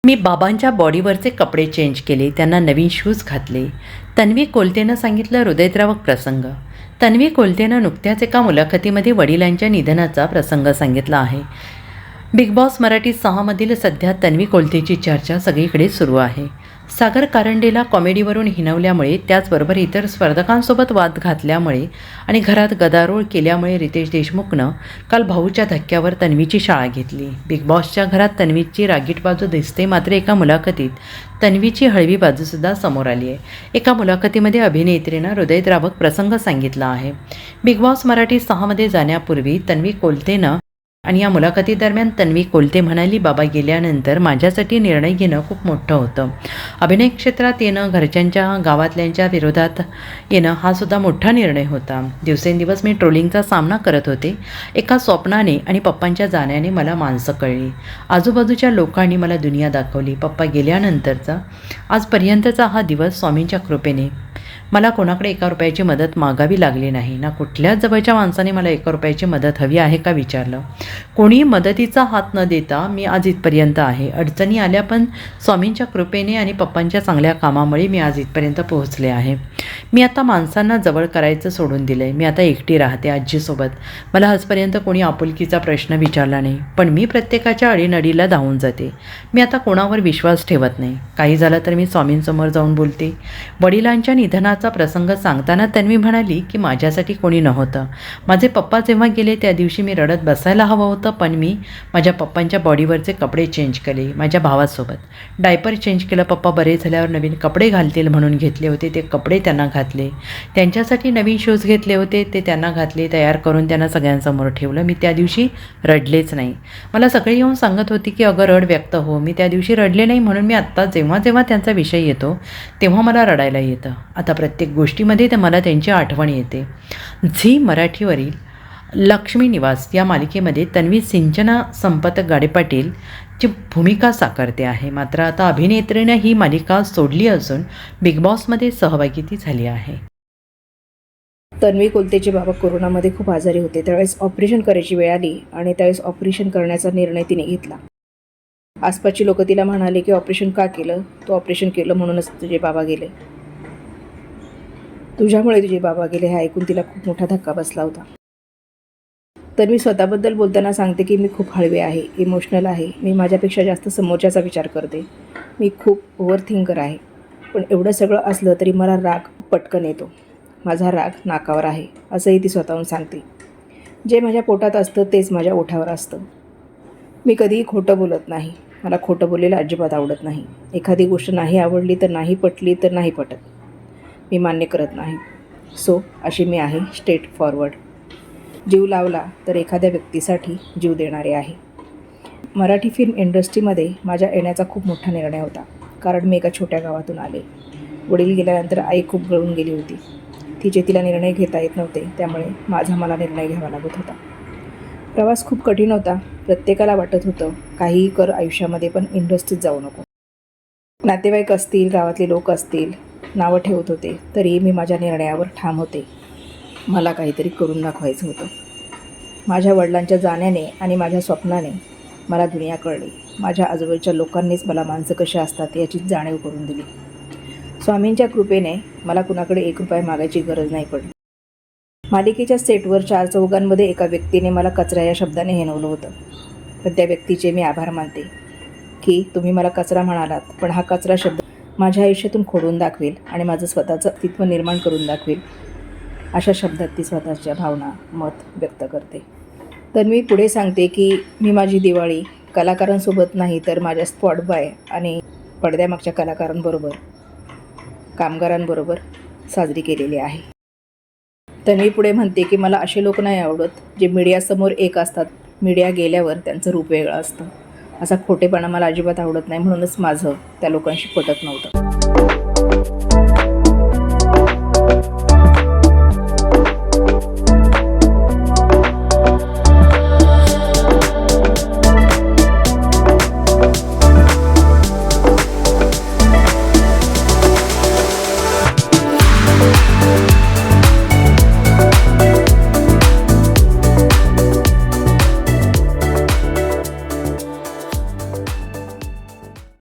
मी बाबांच्या बॉडीवरचे कपडे चेंज केले, त्यांना नवीन शूज घातले. तन्वी कोलतेनं सांगितलं हृदयद्रावक प्रसंग. तन्वी कोलतेनं नुकत्याच एका मुलाखतीमध्ये वडिलांच्या निधनाचा प्रसंग सांगितला आहे. बिग बॉस मराठी 6मधील सध्या तन्वी कोलतेची चर्चा सगळीकडे सुरू आहे. सागर कारंडेला कॉमेडीवरून हिणवल्यामुळे, त्याचबरोबर इतर स्पर्धकांसोबत वाद घातल्यामुळे आणि घरात गदारोळ केल्यामुळे रितेश देशमुखनं काल भाऊच्या धक्क्यावर तन्वीची शाळा घेतली. बिग बॉसच्या घरात तन्वीची रागीट बाजू दिसते, मात्र एका मुलाखतीत तन्वीची हळवी बाजूसुद्धा समोर आली आहे. एका मुलाखतीमध्ये अभिनेत्रीनं हृदयद्रावक प्रसंग सांगितला आहे. बिग बॉस मराठी 6मध्ये जाण्यापूर्वी तन्वी कोलतेनं आणि या मुलाखतीदरम्यान तन्वी कोलते म्हणाली, बाबा गेल्यानंतर माझ्यासाठी निर्णय घेणं खूप मोठं होतं. अभिनय क्षेत्रात येणं, घरच्यांच्या गावातल्यांच्या विरोधात येणं हा सुद्धा मोठा निर्णय होता. दिवसेंदिवस मी ट्रोलिंगचा सामना करत होते. एका स्वप्नाने आणि पप्पांच्या जाण्याने मला माणसं कळली. आजूबाजूच्या लोकांनी मला दुनिया दाखवली. पप्पा गेल्यानंतरचा आजपर्यंतचा हा दिवस स्वामींच्या कृपेने मला कोणाकडे 1 रुपयाची मदत मागावी लागली नाही. ना कुठल्याच जवळच्या माणसाने मला 1 रुपयाची मदत हवी आहे का विचारलं. कोणी मदतीचा हात न देता मी आज इथपर्यंत आहे. अडचणी आल्या, पण स्वामींच्या कृपेने आणि पप्पांच्या चांगल्या कामामुळे मी आज इथपर्यंत पोहोचले आहे. मी आता माणसांना जवळ करायचं सोडून दिलं आहे. मी आता एकटी राहते आजीसोबत. मला आजपर्यंत कोणी आपुलकीचा प्रश्न विचारला नाही, पण मी प्रत्येकाच्या अडीनडीला धावून जाते. मी आता कोणावर विश्वास ठेवत नाही. काही झालं तर मी स्वामींसमोर जाऊन बोलते. वडिलांच्या निधनाचा प्रसंग सांगताना तन्वी म्हणाली की माझ्यासाठी कोणी नव्हतं. माझे पप्पा जेव्हा गेले त्या दिवशी मी रडत बसायला हवं होतं, पण मी माझ्या पप्पांच्या बॉडीवरचे कपडे चेंज केले. माझ्या भावासोबत डायपर चेंज केलं. पप्पा बरे झाल्यावर नवीन कपडे घालतील म्हणून घेतले होते, ते कपडे त्यांना घातले. त्यांच्यासाठी नवीन शूज घेतले होते, ते त्यांना घातले. तयार करून त्यांना सगळ्यांसमोर ठेवलं. मी त्या दिवशी रडलेच नाही. मला सगळे येऊन सांगत होती की अगं रड व्यक्त हो. मी त्या दिवशी रडले नाही, म्हणून मी आत्ता जेव्हा जेव्हा त्यांचा विषय येतो तेव्हा मला रडायला येतं. आता प्रत्येक गोष्टीमध्ये तर मला त्यांची आठवण येते. झी मराठीवरील लक्ष्मी निवास या मालिकेमध्ये तन्वी सिंचना संपत गाडेपाटील ची भूमिका साकारते आहे. मात्र आता अभिनेत्रीनं ही मालिका सोडली असून बिग बॉसमध्ये सहभागी ती झाली आहे. तन्वी कोलतेचे बाबा कोरोनामध्ये खूप आजारी होते. त्यावेळेस ऑपरेशन करायची वेळ आली आणि त्यावेळेस ऑपरेशन करण्याचा निर्णय तिने घेतला. आसपासची लोक तिला म्हणाले की ऑपरेशन का केलं, तू ऑपरेशन केलं म्हणूनच तुझे बाबा गेले, तुझ्यामुळे तुझे बाबा गेले. हे ऐकून तिला खूप मोठा धक्का बसला होता. तन्वी स्वतःबद्दल बोलताना सांगते की मी खूप हळवी आहे, इमोशनल आहे. मी माझ्यापेक्षा जास्त समोरच्याचा विचार करते. मी खूप ओव्हर थिंकर आहे. पण एवढं सगळं असलं तरी मला राग पटकन येतो. माझा राग नाकावर आहे, असंही ती स्वतःहून सांगते. जे माझ्या पोटात असतं तेच माझ्या ओठावर असतं. मी कधीही खोटं बोलत नाही. मला खोटं बोललेलं अजिबात आवडत नाही. एखादी गोष्ट नाही आवडली तर नाही, पटली तर नाही पटत. मी मान्य करत नाही. सो अशी मी आहे, स्ट्रेट फॉरवर्ड. जीव लावला तर एखाद्या व्यक्तीसाठी जीव देणारे आहे. मराठी फिल्म इंडस्ट्रीमध्ये माझ्या येण्याचा खूप मोठा निर्णय होता. कारण मी एका छोट्या गावातून आले. वडील गेल्यानंतर आई खूप गळून गेली होती. तिला निर्णय घेता येत नव्हते, त्यामुळे मला निर्णय घ्यावा लागत होता. प्रवास खूप कठीण होता. प्रत्येकाला वाटत होतं काहीही कर आयुष्यामध्ये, पण इंडस्ट्रीत जाऊ नको. नातेवाईक असतील, गावातले लोक असतील, नावं ठेवत होते, तरीही मी माझ्या निर्णयावर ठाम होते. मला काहीतरी करून दाखवायचं होतं. माझ्या वडिलांच्या जाण्याने आणि माझ्या स्वप्नाने मला दुनिया कळली. माझ्या आजूबाजूच्या लोकांनीच मला माणसं कशी असतात याची जाणीव करून दिली. स्वामींच्या कृपेने मला कुणाकडे 1 रुपया मागायची गरज नाही पडली. मालिकेच्या सेटवर 4 चौघांमध्ये एका व्यक्तीने मला कचरा या शब्दाने हिणवलं होतं. पण त्या व्यक्तीचे मी आभार मानते की तुम्ही मला कचरा म्हणालात, पण हा कचरा शब्द माझ्या आयुष्यातून खोडून दाखवेल आणि माझं स्वतःचं अस्तित्व निर्माण करून दाखवेल, अशा शब्दात ती स्वतःच्या भावना, मत व्यक्त करते. तर मी पुढे सांगते की मी माझी दिवाळी कलाकारांसोबत नाही, तर माझ्या स्पॉट बॉय आणि पडद्यामागच्या कलाकारांबरोबर, कामगारांबरोबर साजरी केलेली आहे. तर मी पुढे म्हणते की मला असे लोक नाही आवडत जे मीडियासमोर एक असतात, मीडिया गेल्यावर त्यांचं रूप वेगळं असतं. असा खोटेपणा मला अजिबात आवडत नाही. म्हणूनच माझं त्या लोकांशी पटत नव्हतं.